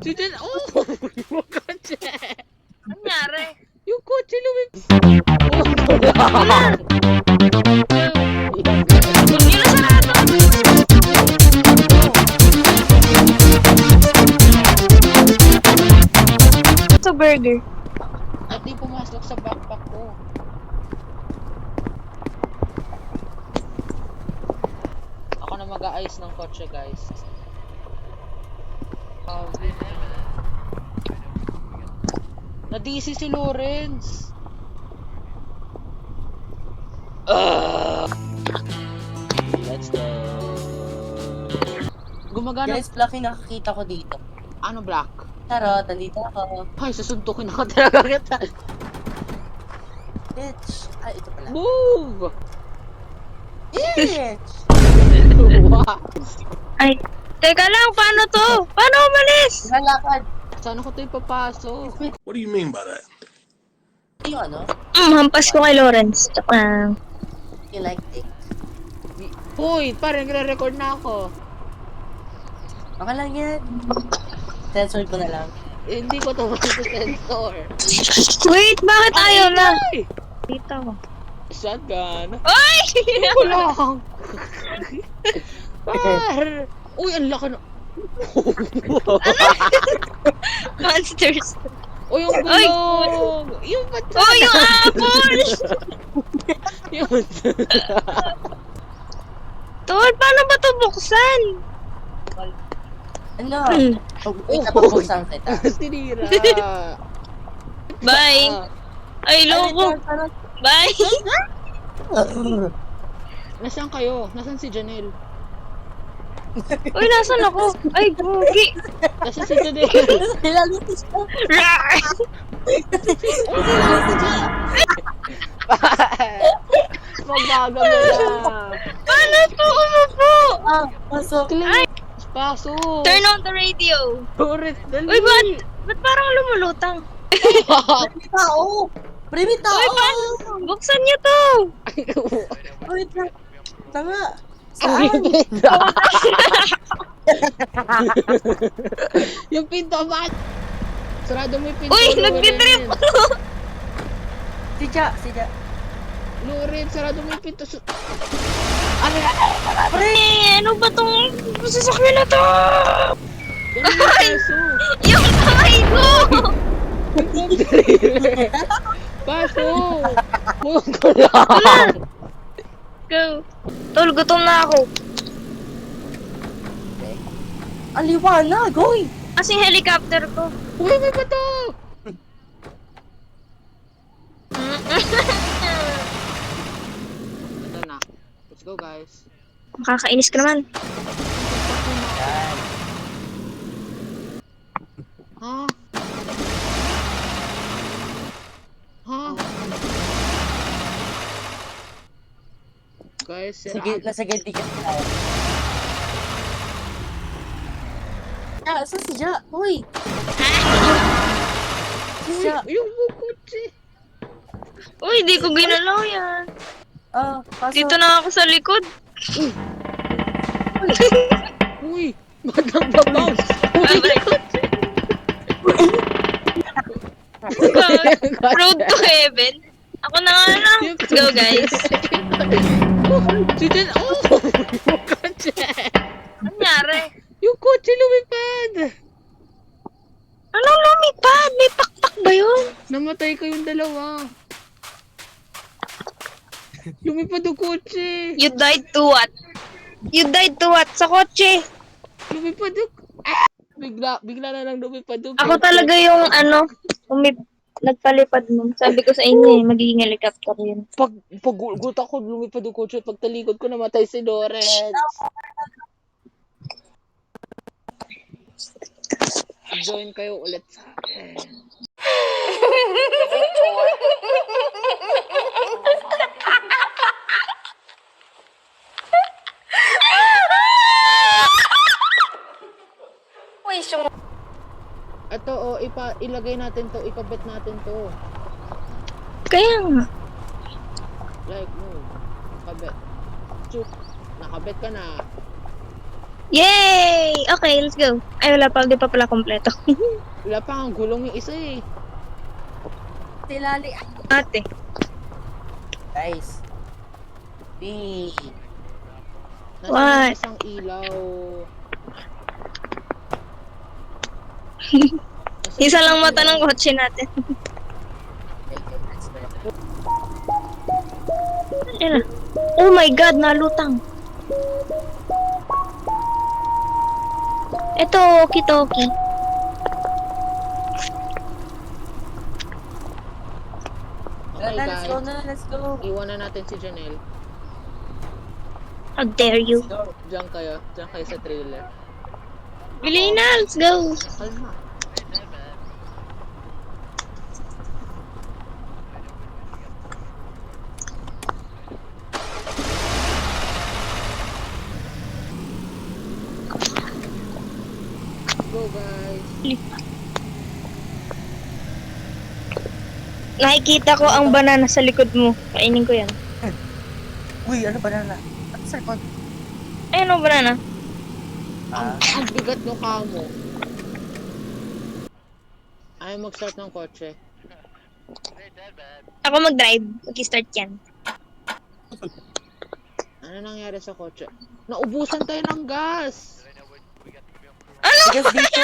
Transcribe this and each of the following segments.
Diyan, oh! Yung kotse! Nangyari? Yung kotse lumip! Hindi na sarado. Ito burger. At di pumasok sa backpack ko. Ako na mag-aayos ng kotse, guys. Na-DC si Lawrence. Let's go. Gumagana. Guys, Black yung nakakita ko dito. Ano black? Charot, nandito ako. Ay, susuntukin ako talaga kita. Bitch. Ay, ito pala. Move! Bitch! Wow. Ay, teka lang, paano to? Paano umalis? Lalakad. Saan ako ito ipapasok? What do you mean by that? Yung ano? Hampas ko kay Lawrence. Tsaka, You like it? Uy, parang nagre-record na ako. Okay lang yan. Sensor ko na lang. Eh, hindi ko ito sensor. wait, bakit ayaw na? Ay! Dito. Shotgun. Ay! Ko lang. Par! Uy, ang laki na. Monsters. O yung Ay! gulong! Yung bato! Oh, yung apple! Yun. Tol, paano ba to buksan? Ano? Hmm. Wait, napapagsan kita. Sinira. Bye. Ay, loko. Bye. Nasaan kayo? Nasaan si Janelle? Uy, nasan ako? Ay, bugi. Nasaan si Janelle? Nilalutis ko. Magbaga mo na. Paano to umupo? Ah, pasok. Ay, Pasok. turn on the radio. Doris, dali. Uy, ba't parang lumulutang? Primit tao. Primit tao. Uy, paano? Buksan niyo to. Wait lang. Tanga. Ang Saan? pinto. Yung pinto ba? Sarado mo yung pinto. Uy, nagtitrip. Sidya, sidya. Loren, sarado mo yung pinto. Pre! Ano ba tong sasakyan na to? Ganun yung peso. Yung kamay ko! Pasok. Mulong ko lang. Go. Tol, gutom na ako. Ang liwanag, oy! Kasing helicopter ko. Uy, may bato. Ito na. Let's go, guys. Makakainis ka naman. Ha? Ha? Guys, Sige, nasa gandi ka tayo. Ah, saan si Ja? Uy! Si Uy, Ja. yung bukutsi. Uy, di ko ginalaw yan. Ah, pasok. Dito na ako sa likod. Uy, madang babounce. Road to heaven. Ako na nga lang. Let's go, guys. Si Jen, oh! Yung kotse. Nangyari? Yung kotse lumipad. Anong lumipad? May pakpak ba yun? Namatay kayong dalawa. Lumipad yung kotse. You died to what? You died to what? Sa kotse. Lumipad yung... Ah! Bigla na lang lumipad yung Ako kotse. talaga yung nagpalipad mo. Sabi ko sa inyo eh, magiging helicopter yun. Pag guta ko, lumipad yung kotse. Pag talikod ko, namatay si Lawrence. Join kayo ulit sa akin. Ito, oh, ilagay natin to, ikabit natin to. Kaya nga. Like, move. Kabit. Chuk. Nakabit ka na. Yay! Okay, let's go. Ay, wala pa. Di pa pala kompleto. Wala pa ang gulong yung isa eh. Silali. Ate. Guys. B. Nasaan What? yung isang ilaw? Nasaan Isa yung lang mata ilaw? ng kotse natin. Ayun na. Oh my God, nalutang. Ito, okie-dokie. Okay Let's go guys, na, let's go. iwanan natin si Janelle. How dare you? Let's go. Diyan kayo sa trailer. Bili na, let's go. Kalma. Go guys. Nakikita ko ang banana sa likod mo. Kainin ko yan. Uy, ano ba na? Ano sa likod? Ayun ang banana. Ang bigat no kamo. Ayaw mag-start ng kotse. Ako mag-drive. Mag-start yan. Ano nangyari sa kotse? Naubusan tayo ng gas! Because dito.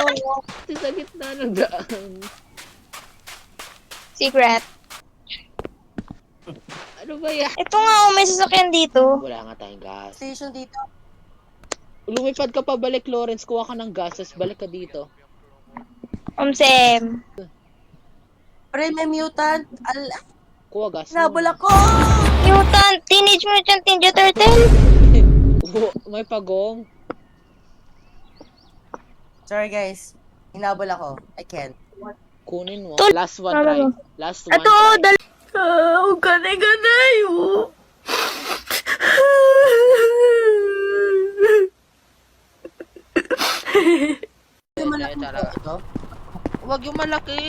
Kasi sa gitna ng daan. Secret. Ano ba yan? Ito nga, oh, may sasakyan dito. Wala nga tayong gas. Station dito. Lumipad ka pa balik, Lawrence. Kuha ka ng gas, tapos balik ka dito. Sam. Pre, may mutant. Kuha gas. Nabol ako! Mutant! Teenage Mutant Ninja Turtle! May pagong. Sorry guys. Hinabol ako. I can't. Kunin mo. Tol- Last one Tama try. mo. Last one Ito, oh, try. oh, ganay-ganay, oh. Yung malaki tara. ito. Huwag yung malaki.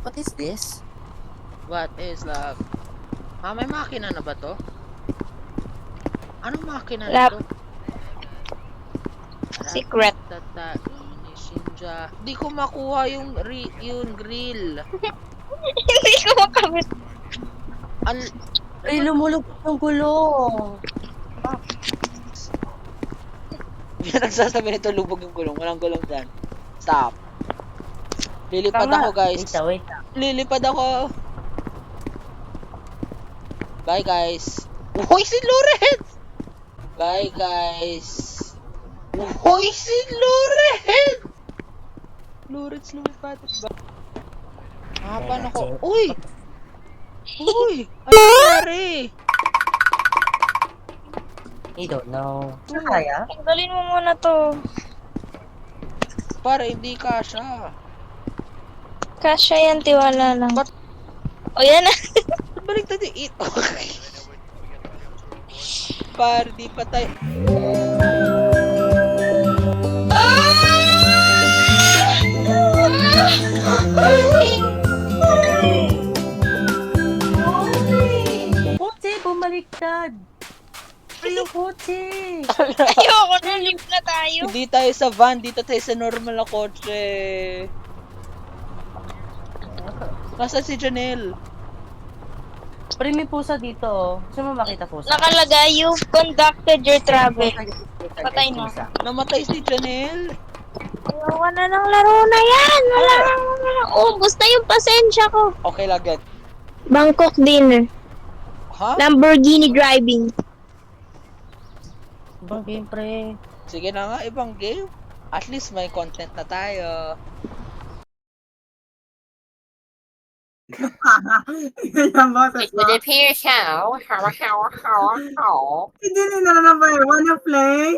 What is this? What is love? May makina na ba to? Anong makina na Lap. to? Secret. Tata, Shinja. Di ko makuha yung grill. Hindi ko makamit. Ay, lumulubog yung gulong. Yan ang sasabi nito, lubog yung gulong. Walang gulong dyan. Stop. Lilipad Tama. ako, guys. Wait lang. Lilipad ako. Bye, guys. Uy, si Lawrence! Bye, guys. Uy, si Lawrence! Lawrence, lumipad. Paano ko? Uy! Uy! Ano nangyari? I don't know. Ano kaya? Tanggalin mo muna to. Para hindi kasha. Kasya yan, tiwala lang. Ba't- O yan na. Balik tayo eat. Par, di pa tayo. Kotse, bumaliktad. Ay, yung kotse. Ayoko na, live na tayo. Hindi tayo sa van, dito tayo sa normal na kotse. Nasaan si Janelle? Pre, may pusa dito. Oh. Gusto mo makita pusa? Nakalagay, you've conducted your travel. Patay na. Pusa. Namatay si Janelle. Ayoko na ng laro na yan. Wala na. Ubus na yung pasensya ko. Okay lang, get. Bangkok dinner. Ha? Lamborghini driving. Ibang game, pre. Sige na nga, ibang game. At least may content na tayo. It would appear so. How? Hindi nila na ba? Wanna play?